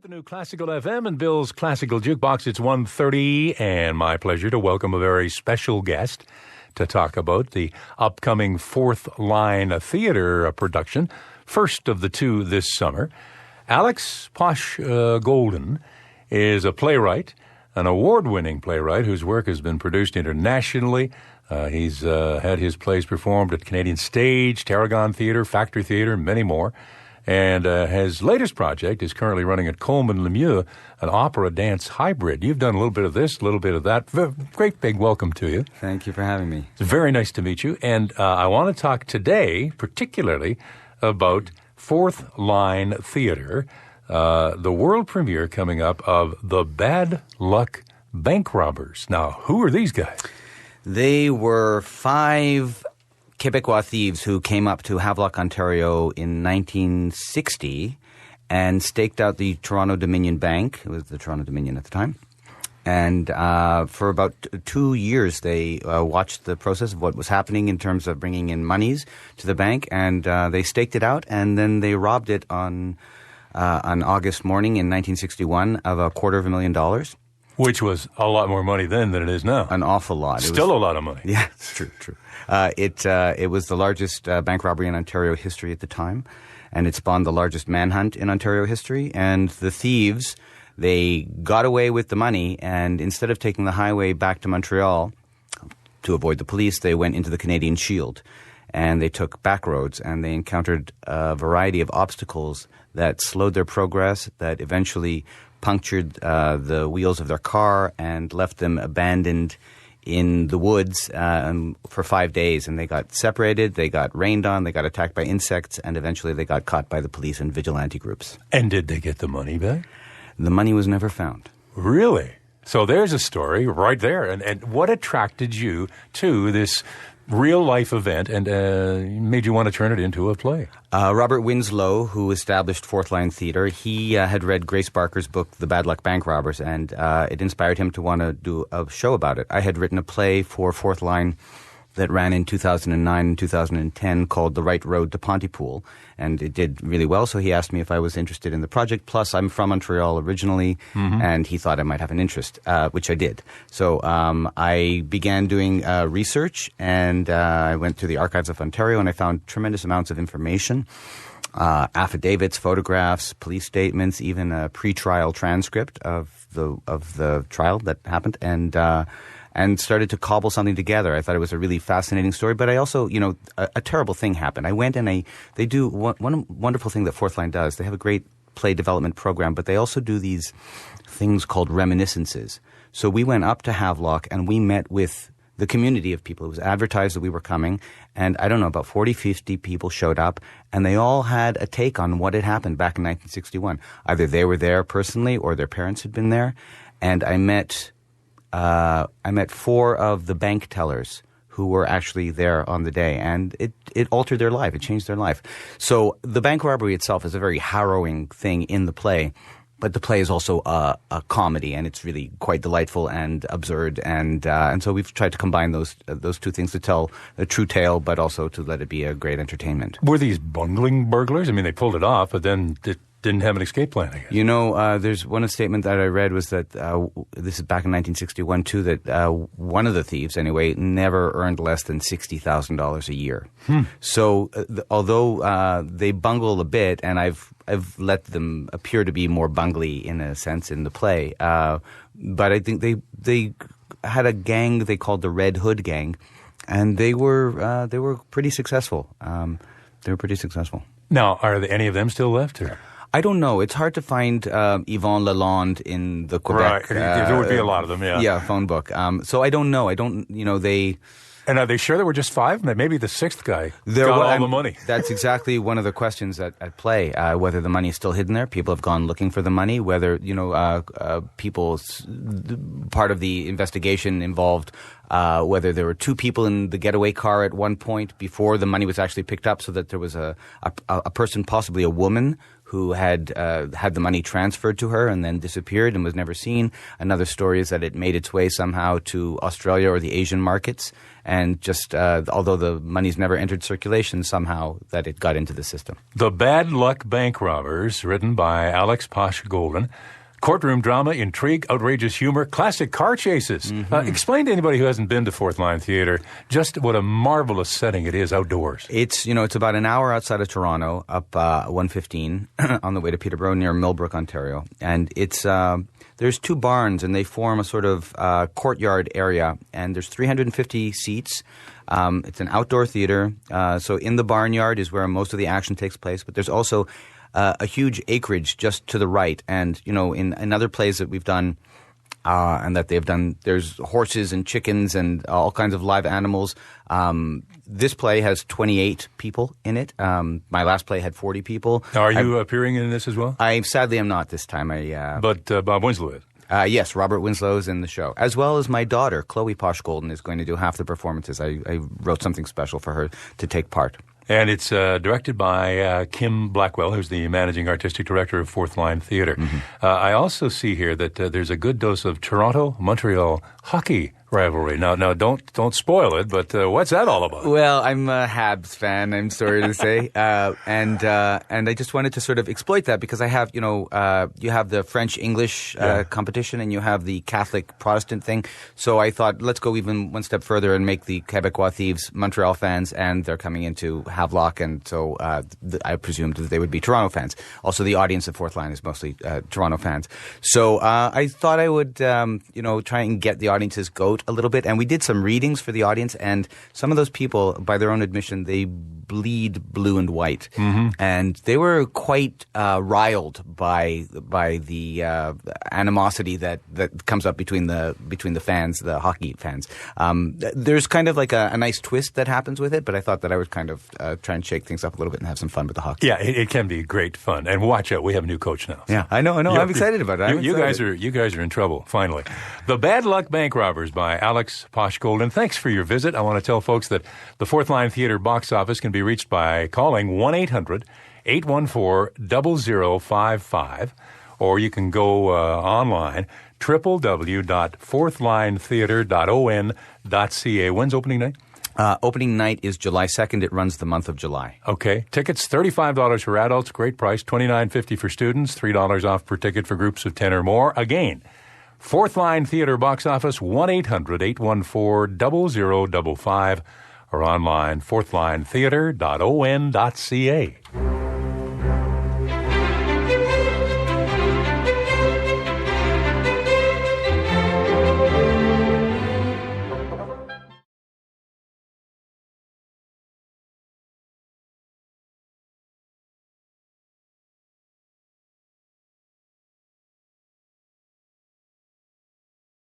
The new Classical FM and Bill's Classical Jukebox. It's 1:30, and my pleasure to welcome a very special guest to talk about the upcoming Fourth Line Theater production, first of the two this summer. Alex Poch-Goldin is a playwright, an award-winning playwright whose work has been produced internationally. He's had his plays performed at Canadian Stage, Tarragon Theatre, Factory Theatre, and many more. And his latest project is currently running at Coleman Lemieux, an opera-dance hybrid. You've done a little bit of this, a little bit of that. Great big welcome to you. Thank you for having me. It's very nice to meet you. And I want to talk today particularly about Fourth Line Theatre, the world premiere coming up of The Bad Luck Bank Robbers. Now, who are these guys? They were 5 Quebecois thieves who came up to Havelock, Ontario in 1960 and staked out the Toronto Dominion Bank. It was the Toronto Dominion at the time. And for about 2 years, they watched the process of what was happening in terms of bringing in monies to the bank, and they staked it out, and then they robbed it on August morning in 1961 of $250,000. Which was a lot more money then than it is now. An awful lot. Still a lot of money. Yeah, it's true. It was the largest bank robbery in Ontario history at the time, and it spawned the largest manhunt in Ontario history. And the thieves, they got away with the money, and instead of taking the highway back to Montreal to avoid the police, they went into the Canadian Shield, and they took back roads, and they encountered a variety of obstacles that slowed their progress, that eventually punctured the wheels of their car and left them abandoned in the woods for 5 days. And they got separated, they got rained on, they got attacked by insects, and eventually they got caught by the police and vigilante groups. And did they get the money back? The money was never found. Really? So there's a story right there. And what attracted you to this real-life event and made you want to turn it into a play? Robert Winslow, who established Fourth Line Theatre, he had read Grace Barker's book, The Bad Luck Bank Robbers, and it inspired him to want to do a show about it. I had written a play for Fourth Line that ran in 2009 and 2010 called The Right Road to Pontypool, and it did really well, so he asked me if I was interested in the project. Plus, I'm from Montreal originally, and he thought I might have an interest, which I did. So I began doing research, and I went to the Archives of Ontario, and I found tremendous amounts of information, affidavits, photographs, police statements, even a pre-trial transcript of the trial that happened, and started to cobble something together. I thought it was a really fascinating story, but I also, a terrible thing happened. I went and they do one wonderful thing that Fourth Line does. They have a great play development program, but they also do these things called reminiscences. So we went up to Havelock and we met with the community of people. It was advertised that we were coming, and I don't know, about 40, 50 people showed up, and they all had a take on what had happened back in 1961. Either they were there personally or their parents had been there, and I met 4 of the bank tellers who were actually there on the day, and it altered their life. It changed their life. So the bank robbery itself is a very harrowing thing in the play, but the play is also a comedy, and it's really quite delightful and absurd, and so we've tried to combine those two things to tell a true tale, but also to let it be a great entertainment. Were these bungling burglars? I mean, they pulled it off, but then didn't have an escape plan, I guess. There's one statement that I read was that, this is back in 1961 too, that one of the thieves, anyway, never earned less than $60,000 a year. So although they bungle a bit, and I've let them appear to be more bungly in a sense in the play, but I think they had a gang they called the Red Hood Gang, and they were pretty successful. They were pretty successful. Now, are any of them still left, or? I don't know. It's hard to find Yvonne Lalonde in the Quebec. Right. There would be a lot of them, yeah. Yeah, phone book. So I don't know. They... And are they sure there were just 5? Maybe the 6th guy got all the money. That's exactly one of the questions at play, whether the money is still hidden there. People have gone looking for the money, whether, part of the investigation involved whether there were 2 people in the getaway car at one point before the money was actually picked up, so that there was a person, possibly a woman, who had had the money transferred to her and then disappeared and was never seen. Another story is that it made its way somehow to Australia or the Asian markets, and just although the money's never entered circulation, somehow that it got into the system. The Bad Luck Bank Robbers, written by Alex Poch-Goldin. Courtroom drama, intrigue, outrageous humor, classic car chases. Explain to anybody who hasn't been to Fourth Line Theatre just what a marvelous setting it is outdoors. It's about an hour outside of Toronto, up 115 on the way to Peterborough near Millbrook, Ontario. And it's there's two barns, and they form a sort of courtyard area, and there's 350 seats. It's an outdoor theater. So in the barnyard is where most of the action takes place, but there's also a huge acreage just to the right. And, in other plays that we've done and that they've done, there's horses and chickens and all kinds of live animals. This play has 28 people in it. My last play had 40 people. Now, are you appearing in this as well? I sadly am not this time. But Bob Winslow is. Yes, Robert Winslow is in the show, as well as my daughter, Chloe Poch-Goldin, is going to do half the performances. I wrote something special for her to take part. And it's directed by Kim Blackwell, who's the managing artistic director of Fourth Line Theatre. I also see here that there's a good dose of Toronto-Montreal hockey rivalry. Now, don't spoil it, but what's that all about? Well, I'm a Habs fan, I'm sorry to say, and I just wanted to sort of exploit that because I have, you have the French-English competition and you have the Catholic-Protestant thing. So I thought, let's go even one step further and make the Quebecois Thieves Montreal fans, and they're coming into Havelock, and so I presumed that they would be Toronto fans. Also, the audience at Fourth Line is mostly Toronto fans. So I thought I would, try and get the audience's goat a little bit, and we did some readings for the audience, and some of those people, by their own admission, they bleed blue and white, and they were quite riled by the animosity that comes up between the fans, the hockey fans. There's kind of like a nice twist that happens with it, but I thought that I would kind of try and shake things up a little bit and have some fun with the hockey. Yeah, it can be great fun, and watch out, we have a new coach now. So. Yeah, I know. I'm excited about it. You guys are in trouble. Finally, The Bad Luck Bank Robbers by Alex Poch-Goldin. Thanks for your visit. I want to tell folks that the Fourth Line Theatre box office can be reached by calling 1-800-814-0055, or you can go online, www.fourthlinetheatre.on.ca. When's opening night? Opening night is July 2nd. It runs the month of July. Okay. Tickets, $35 for adults. Great price. $29.50 for students. $3 off per ticket for groups of 10 or more. Again, Fourth Line Theatre box office, 1-800-814-0055, or online, fourthlinetheatre.on.ca.